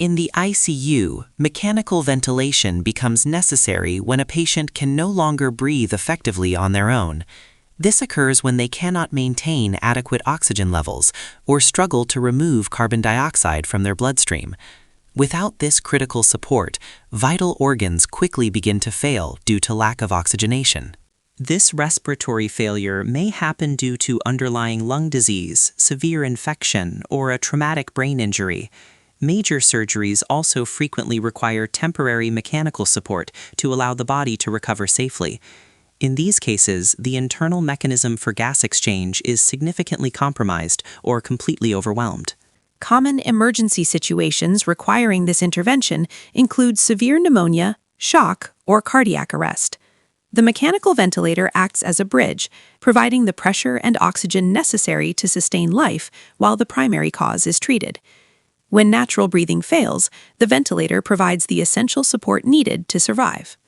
In the ICU, mechanical ventilation becomes necessary when a patient can no longer breathe effectively on their own. This occurs when they cannot maintain adequate oxygen levels or struggle to remove carbon dioxide from their bloodstream. Without this critical support, vital organs quickly begin to fail due to lack of oxygenation. This respiratory failure may happen due to underlying lung disease, severe infection, or a traumatic brain injury. Major surgeries also frequently require temporary mechanical support to allow the body to recover safely. In these cases, the internal mechanism for gas exchange is significantly compromised or completely overwhelmed. Common emergency situations requiring this intervention include severe pneumonia, shock, or cardiac arrest. The mechanical ventilator acts as a bridge, providing the pressure and oxygen necessary to sustain life while the primary cause is treated. When natural breathing fails, the ventilator provides the essential support needed to survive.